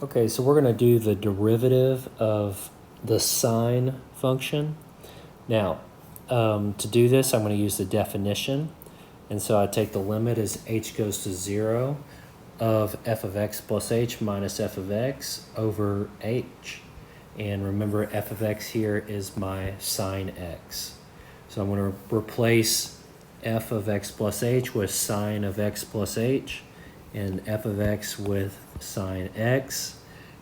Okay, so we're going to do the derivative of the sine function. Now, to do this, I'm going to use the definition. And so I take the limit as h goes to 0 of f of x plus h minus f of x over h. And remember, f of x here is my sine x. So I'm going to replace f of x plus h with sine of x plus h, and f of x with sine x.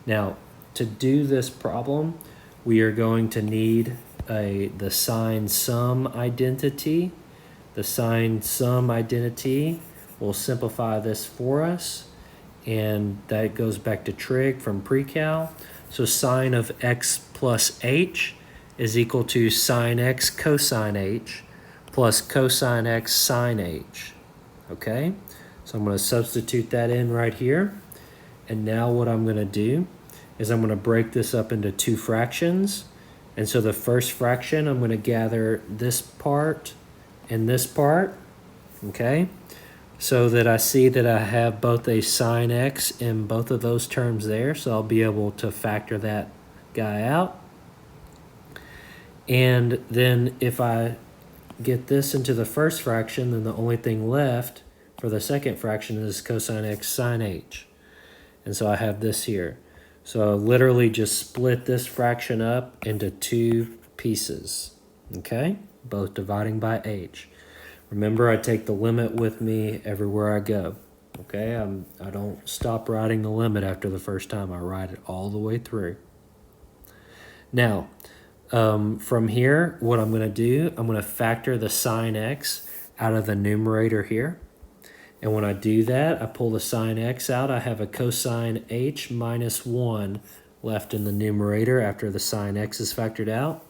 Now, to do this problem, we are going to need the sine sum identity. The sine sum identity will simplify this for us, and that goes back to trig from pre-cal. So sine of x plus h is equal to sine x cosine h plus cosine x sine h. Okay, so I'm going to substitute that in right here. And now what I'm going to do is I'm going to break this up into two fractions. And so the first fraction, I'm going to gather this part and this part, okay? So that I see that I have both a sine x in both of those terms there. So I'll be able to factor that guy out. And then if I get this into the first fraction, then the only thing left for the second fraction is cosine x sine h. And so I have this here. So I literally just split this fraction up into two pieces, okay? Both dividing by h. Remember, I take the limit with me everywhere I go, okay? I don't stop writing the limit after the first time. I write it all the way through. Now, from here, what I'm going to do, I'm going to factor the sine x out of the numerator here. And when I do that, I pull the sine x out. I have a cosine h minus 1 left in the numerator after the sine x is factored out.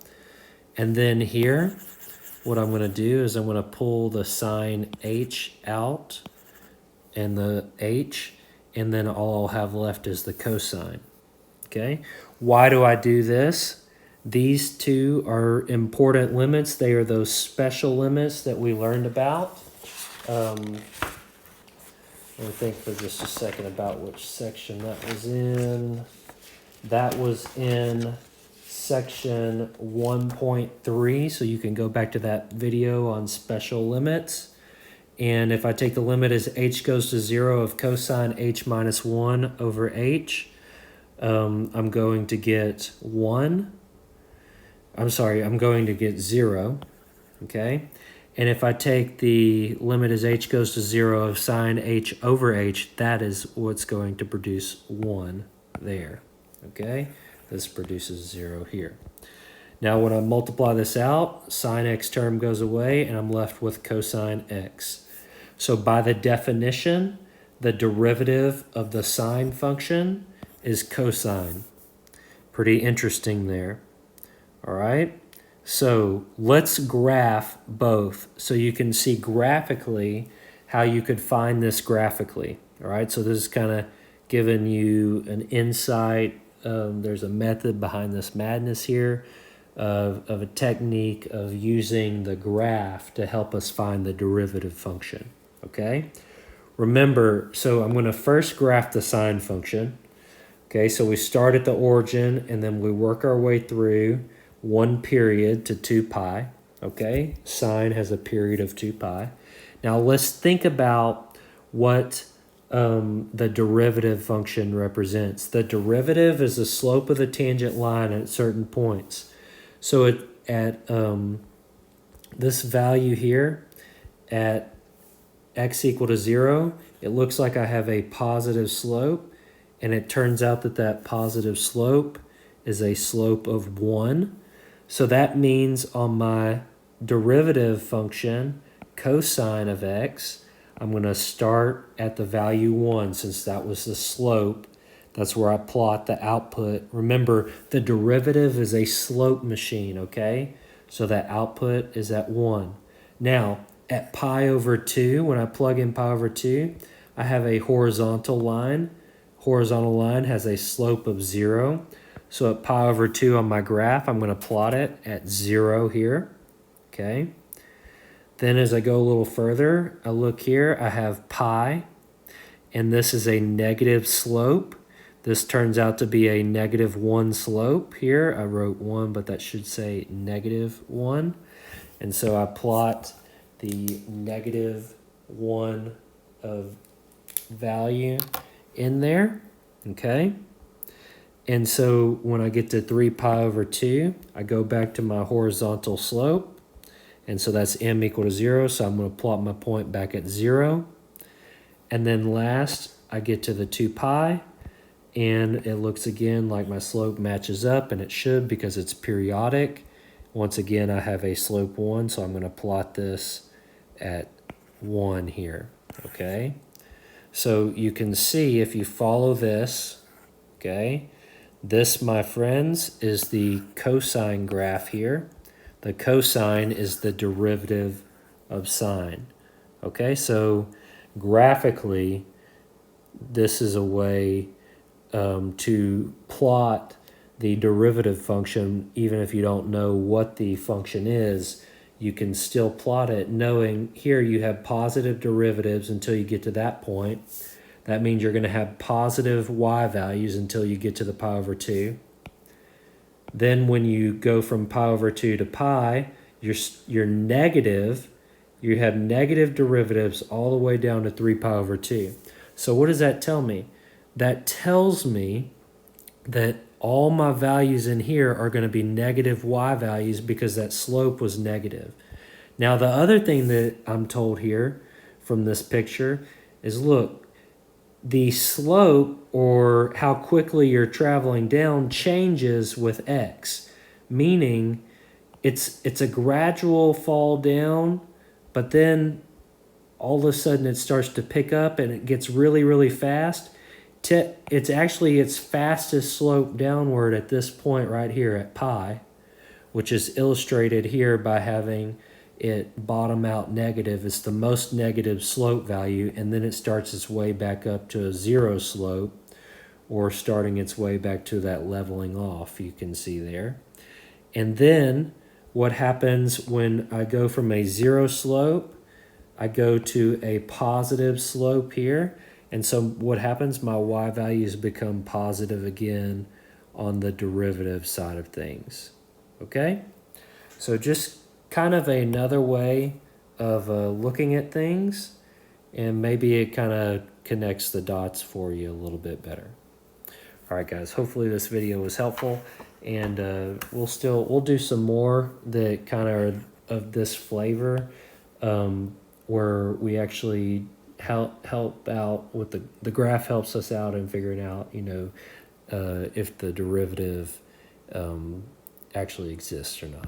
And then here, what I'm going to do is I'm going to pull the sine h out and the h, and then all I'll have left is the cosine. Okay? Why do I do this? These two are important limits. They are those special limits that we learned about. Let me think for just a second about which section that was in. That was in section 1.3, so you can go back to that video on special limits. And if I take the limit as h goes to 0 of cosine h minus 1 over h, I'm going to get 1. I'm going to get 0, okay? And if I take the limit as h goes to 0 of sine h over h, that is what's going to produce 1 there, okay? This produces 0 here. Now when I multiply this out, sine x term goes away, and I'm left with cosine x. So by the definition, the derivative of the sine function is cosine. Pretty interesting there, all right? So let's graph both so you can see graphically how you could find this graphically. All right, so this is kind of giving you an insight. There's a method behind this madness here of a technique of using the graph to help us find the derivative function. Okay, remember, so I'm going to first graph the sine function. Okay, so we start at the origin and then we work our way through 1 period to 2 pi, okay? Sine has a period of 2 pi. Now let's think about what the derivative function represents. The derivative is the slope of the tangent line at certain points. So at this value here, at x equal to 0, it looks like I have a positive slope, and it turns out that that positive slope is a slope of 1. So that means on my derivative function, cosine of x, I'm going to start at the value 1 since that was the slope. That's where I plot the output. Remember, the derivative is a slope machine, okay? So that output is at 1. Now, at pi over 2, when I plug in pi over 2, I have a horizontal line. Horizontal line has a slope of 0. So at pi over 2 on my graph, I'm going to plot it at 0 here, okay? Then as I go a little further, I look here, I have pi, and this is a negative slope This turns out to be a -1 slope here. I wrote 1, but that should say -1. And so I plot the -1 of value in there, okay? And so when I get to 3 pi over 2, I go back to my horizontal slope. And so that's m equal to 0, so I'm going to plot my point back at 0. And then last, I get to the 2 pi, and it looks again like my slope matches up, and it should because it's periodic. Once again, I have a slope 1, so I'm going to plot this at 1 here, okay? So you can see if you follow this, okay, this, my friends, is the cosine graph here. The cosine is the derivative of sine, okay? So graphically, this is a way to plot the derivative function. Even if you don't know what the function is, you can still plot it knowing here you have positive derivatives until you get to that point. That means you're going to have positive y values until you get to the pi over 2. Then when you go from pi over 2 to pi, you're negative. You have negative derivatives all the way down to 3 pi over 2. So what does that tell me? That tells me that all my values in here are going to be negative y values because that slope was negative. Now, the other thing that I'm told here from this picture is, look, the slope, or how quickly you're traveling down, changes with x, meaning it's a gradual fall down, but then all of a sudden it starts to pick up and it gets really, really fast. It's actually its fastest slope downward at this point right here at pi, which is illustrated here by having it bottom out negative. It's the most negative slope value, and then it starts its way back up to a 0 slope, or starting its way back to that leveling off you can see there. And then what happens when I go from a 0 slope, I go to a positive slope here. And so what happens? My y values become positive again on the derivative side of things. Okay? So just kind of another way of looking at things, and maybe it kind of connects the dots for you a little bit better. All right, guys, hopefully this video was helpful, and we'll do some more that kind of this flavor, where we actually help out with the graph helps us out in figuring out, if the derivative actually exists or not.